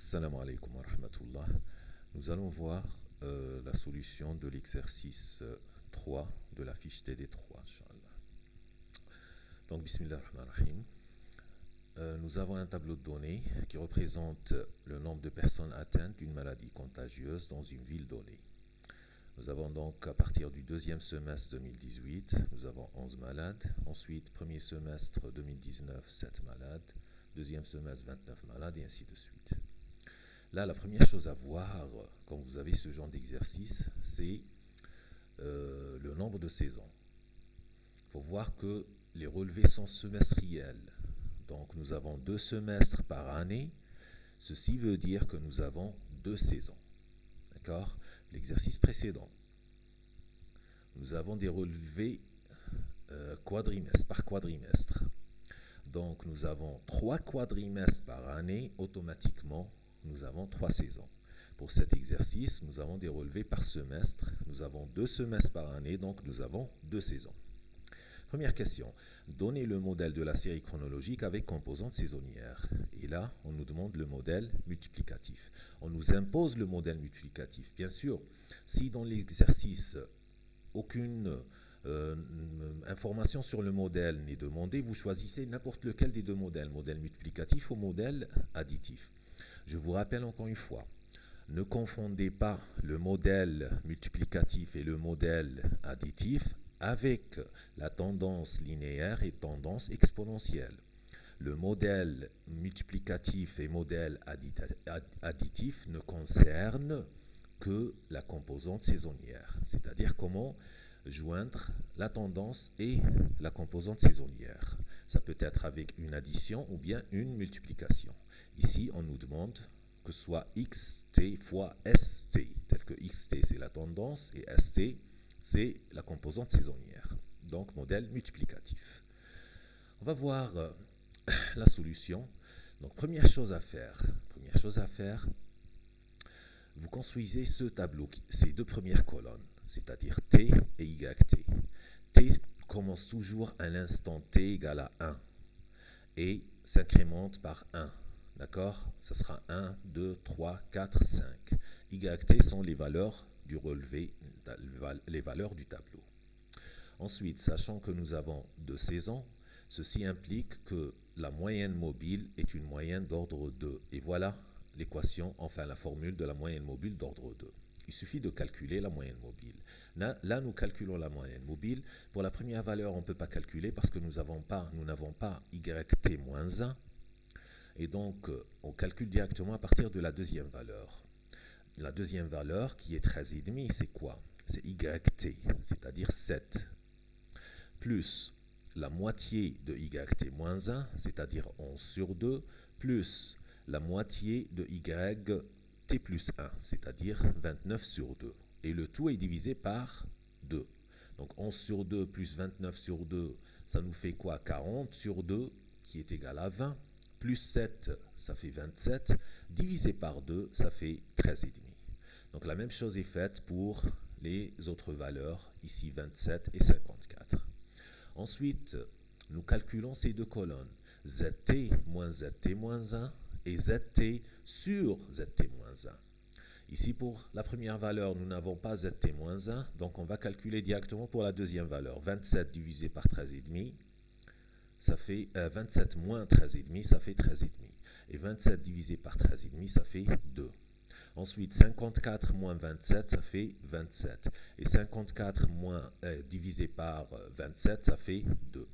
Salam alaikum wa rahmatullah. Nous allons voir la solution de l'exercice 3 de la fiche TD3, Inch'Allah. Donc, Bismillah ar-Rahman ar-Rahim. Nous avons un tableau de données qui représente le nombre de personnes atteintes d'une maladie contagieuse dans une ville donnée. Nous avons donc, à partir du deuxième semestre 2018, nous avons 11 malades. Ensuite, premier semestre 2019, 7 malades. Deuxième semestre, 29 malades, et ainsi de suite. Là, la première chose à voir quand vous avez ce genre d'exercice, c'est le nombre de saisons. Il faut voir que les relevés sont semestriels. Donc, nous avons 2 semestres par année. Ceci veut dire que nous avons 2 saisons. D'accord ? L'exercice précédent, nous avons des relevés par quadrimestre. Donc, nous avons 3 quadrimestres par année. Automatiquement, nous avons 3 saisons. Pour cet exercice, nous avons des relevés par semestre. Nous avons 2 semestres par année, donc nous avons 2 saisons. Première question. Donnez le modèle de la série chronologique avec composantes saisonnières. Et là, on nous demande le modèle multiplicatif. On nous impose le modèle multiplicatif. Bien sûr, si dans l'exercice, aucune information sur le modèle n'est demandée, vous choisissez n'importe lequel des 2 modèles, modèle multiplicatif ou modèle additif. Je vous rappelle encore une fois, ne confondez pas le modèle multiplicatif et le modèle additif avec la tendance linéaire et tendance exponentielle. Le modèle multiplicatif et modèle additif ne concernent que la composante saisonnière, c'est-à-dire comment joindre la tendance et la composante saisonnière. Ça peut être avec une addition ou bien une multiplication. Ici, on nous demande que ce soit xt fois st, tel que xt c'est la tendance et st c'est la composante saisonnière. Donc, modèle multiplicatif. On va voir la solution. Donc, première chose à faire, vous construisez ce tableau, ces 2 premières colonnes, c'est-à-dire t et yt. T commence toujours à l'instant t égale à 1 et s'incrémente par 1. D'accord ? Ça sera 1, 2, 3, 4, 5. Yt sont les valeurs du relevé, les valeurs du tableau. Ensuite, sachant que nous avons 2 saisons, ceci implique que la moyenne mobile est une moyenne d'ordre 2. Et voilà l'équation, enfin la formule de la moyenne mobile d'ordre 2. Il suffit de calculer la moyenne mobile. Là, nous calculons la moyenne mobile. Pour la première valeur, on ne peut pas calculer parce que nous n'avons pas yt-1. Et donc, on calcule directement à partir de la deuxième valeur. La deuxième valeur, qui est 13,5, c'est quoi ? C'est yt, c'est-à-dire 7, plus la moitié de yt-1, c'est-à-dire 11 sur 2, plus la moitié de yt plus 1, c'est-à-dire 29 sur 2. Et le tout est divisé par 2. Donc 11 sur 2 plus 29 sur 2, ça nous fait quoi ? 40 sur 2, qui est égal à 20. Plus 7, ça fait 27. Divisé par 2, ça fait 13,5. Donc la même chose est faite pour les autres valeurs, ici 27 et 54. Ensuite, nous calculons ces 2 colonnes, zt moins zt-1 et zt sur zt-1. Ici, pour la première valeur, nous n'avons pas zt-1, donc on va calculer directement pour la deuxième valeur. 27 divisé par 13,5, ça fait 27 moins 13,5, ça fait 13,5. Et 27 divisé par 13,5, ça fait 2. Ensuite, 54 moins 27, ça fait 27. Et 54 divisé par 27, ça fait 2.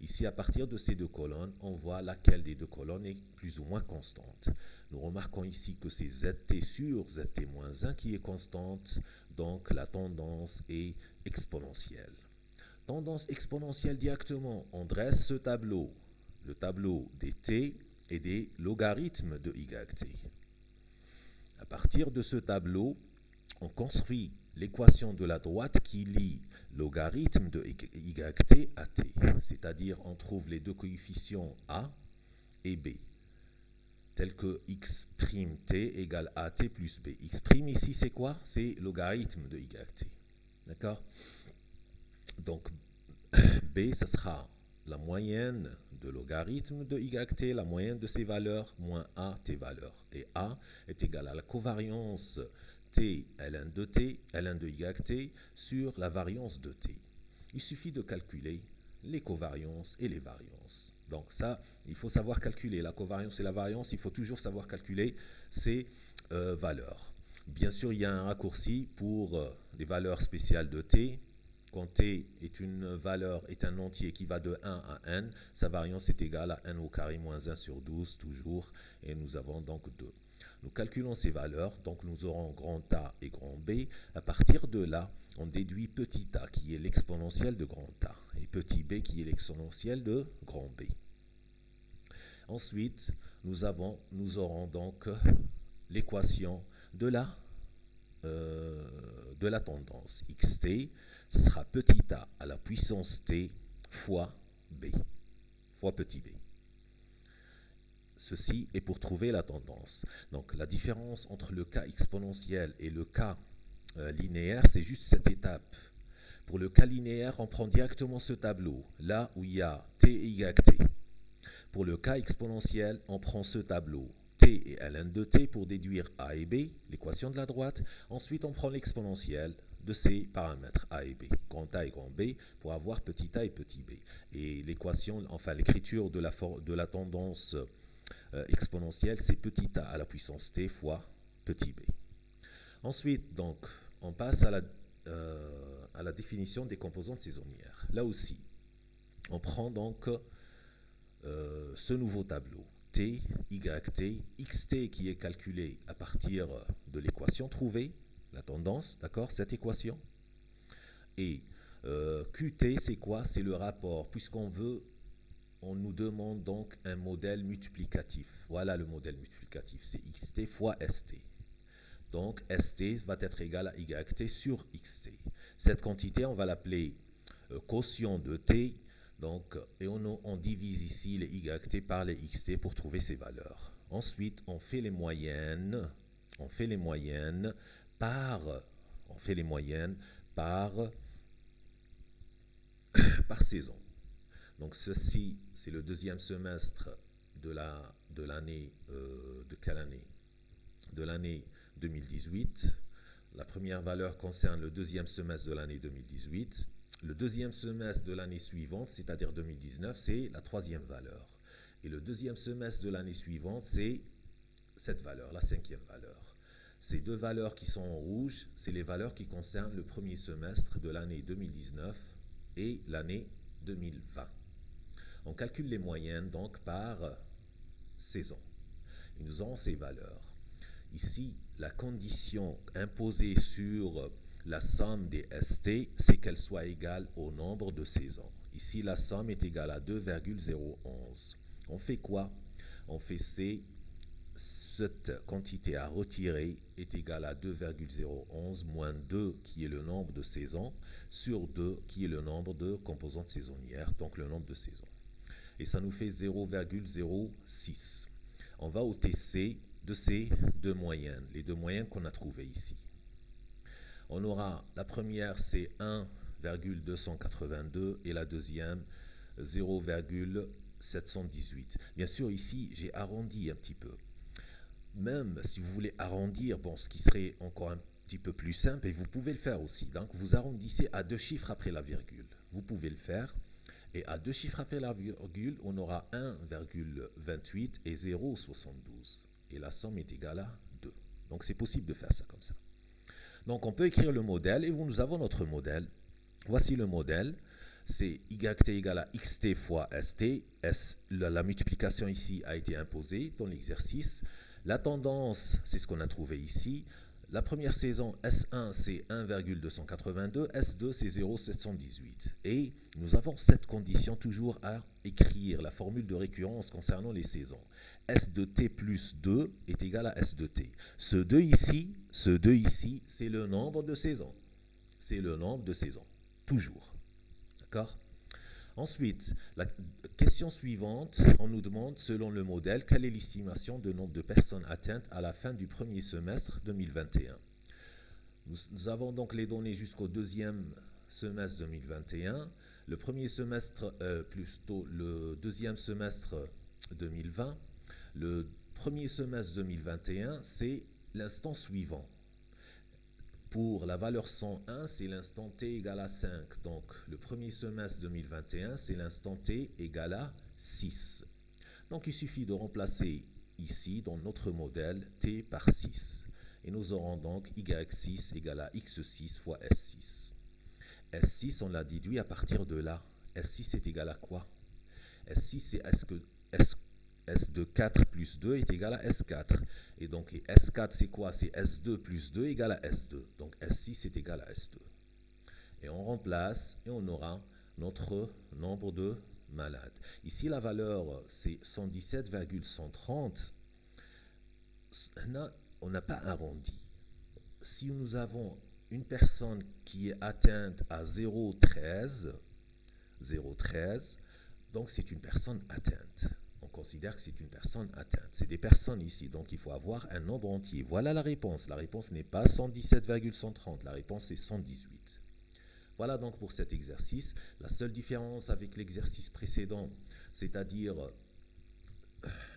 Ici, à partir de ces 2 colonnes, on voit laquelle des 2 colonnes est plus ou moins constante. Nous remarquons ici que c'est zt sur zt-1 qui est constante, donc la tendance est exponentielle. Tendance exponentielle directement, on dresse ce tableau, le tableau des t et des logarithmes de yt. À partir de ce tableau, on construit l'équation de la droite qui lie logarithme de yt à t, c'est-à-dire on trouve les 2 coefficients a et b, tels que x'(t) égale at plus b. X' ici c'est quoi ? C'est logarithme de yt. D'accord ? Donc b, ça sera la moyenne de logarithme de YT, la moyenne de ces valeurs, moins A, T valeurs. Et A est égal à la covariance T, ln de T, ln de YT, sur la variance de T. Il suffit de calculer les covariances et les variances. Donc ça, il faut savoir calculer la covariance et la variance, il faut toujours savoir calculer ces valeurs. Bien sûr, il y a un raccourci pour des valeurs spéciales de T. Quand T est une valeur, est un entier qui va de 1 à n, sa variance est égale à n au carré moins 1 sur 12, toujours, et nous avons donc 2. Nous calculons ces valeurs, donc nous aurons grand A et grand B. À partir de là, on déduit petit a qui est l'exponentielle de grand A et petit b qui est l'exponentielle de grand B. Ensuite, nous aurons donc l'équation de la tendance xt. Ce sera petit a à la puissance t fois b, fois petit b. Ceci est pour trouver la tendance. Donc la différence entre le cas exponentiel et le cas linéaire, c'est juste cette étape. Pour le cas linéaire, on prend directement ce tableau, là où il y a t et yt. Pour le cas exponentiel, on prend ce tableau, t et ln de t, pour déduire a et b, l'équation de la droite. Ensuite, on prend l'exponentielle de ces paramètres a et b, grand A et grand B, pour avoir petit a et petit b. Et l'équation, enfin l'écriture de la tendance exponentielle, c'est petit a à la puissance t fois petit b. Ensuite, donc, on passe à la définition des composantes saisonnières. Là aussi, on prend donc ce nouveau tableau, T, YT, XT qui est calculé à partir de l'équation trouvée, la tendance, d'accord, cette équation. Et QT, c'est quoi? C'est le rapport, puisqu'on nous demande donc un modèle multiplicatif. Voilà le modèle multiplicatif, c'est XT fois ST. Donc ST va être égal à YT sur XT. Cette quantité, on va l'appeler quotient de T. Donc, et on divise ici les YT par les XT pour trouver ces valeurs. Ensuite, on fait les moyennes par saison. Donc ceci, c'est le deuxième semestre de l'année de l'année 2018. La première valeur concerne le deuxième semestre de l'année 2018. Le deuxième semestre de l'année suivante, c'est-à-dire 2019, c'est la troisième valeur. Et le deuxième semestre de l'année suivante, c'est cette valeur, la cinquième valeur. Ces deux valeurs qui sont en rouge, c'est les valeurs qui concernent le premier semestre de l'année 2019 et l'année 2020. On calcule les moyennes donc par saison. Et nous aurons ces valeurs. Ici, la condition imposée sur la somme des ST, c'est qu'elle soit égale au nombre de saisons. Ici, la somme est égale à 2,011. On fait quoi? On fait cette quantité à retirer est égale à 2,011 moins 2 qui est le nombre de saisons sur 2 qui est le nombre de composantes saisonnières, donc le nombre de saisons. Et ça nous fait 0,06. On va au TC de ces deux moyennes, les deux moyennes qu'on a trouvées ici. On aura la première, c'est 1,282 et la deuxième, 0,718. Bien sûr, ici, j'ai arrondi un petit peu. Même si vous voulez arrondir, bon, ce qui serait encore un petit peu plus simple, et vous pouvez le faire aussi. Donc, vous arrondissez à 2 chiffres après la virgule. Vous pouvez le faire. Et à 2 chiffres après la virgule, on aura 1,28 et 0,72. Et la somme est égale à 2. Donc, c'est possible de faire ça comme ça. Donc, on peut écrire le modèle, et nous avons notre modèle. Voici le modèle. C'est YT égale à XT fois ST. La multiplication ici a été imposée dans l'exercice. La tendance, c'est ce qu'on a trouvé ici. La première saison, S1, c'est 1,282, S2, c'est 0,718. Et nous avons cette condition toujours à écrire, la formule de récurrence concernant les saisons. S de T plus 2 est égal à S de T. Ce 2 ici, c'est le nombre de saisons. C'est le nombre de saisons, toujours. D'accord ? Ensuite, la question suivante, on nous demande, selon le modèle, quelle est l'estimation de nombre de personnes atteintes à la fin du premier semestre 2021. Nous avons donc les données jusqu'au deuxième semestre 2021. le premier semestre, plutôt le deuxième semestre 2020, le premier semestre 2021, c'est l'instant suivant. Pour la valeur 101, c'est l'instant t égale à 5. Donc, le premier semestre 2021, c'est l'instant t égale à 6. Donc, il suffit de remplacer ici, dans notre modèle, t par 6. Et nous aurons donc y6 égale à x6 fois s6. S6, on l'a déduit à partir de là. S6 est égal à quoi? S6, c'est est-ce que S de 4 plus 2 est égal à S4. Et donc S4, c'est quoi? C'est S2 plus 2 égale à S2. Donc S6 est égal à S2. Et on remplace et on aura notre nombre de malades. Ici, la valeur, c'est 117,130. On n'a pas arrondi. Si nous avons une personne qui est atteinte à 0,13, donc c'est une personne atteinte. On considère que c'est une personne atteinte. C'est des personnes ici, donc il faut avoir un nombre entier. Voilà la réponse. La réponse n'est pas 117,130, la réponse est 118. Voilà donc pour cet exercice. La seule différence avec l'exercice précédent, c'est-à-dire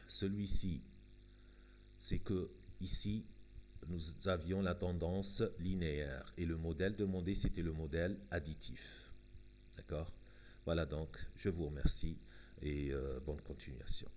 celui-ci, c'est que ici, nous avions la tendance linéaire et le modèle demandé, c'était le modèle additif. D'accord? Voilà donc, je vous remercie et bonne continuation.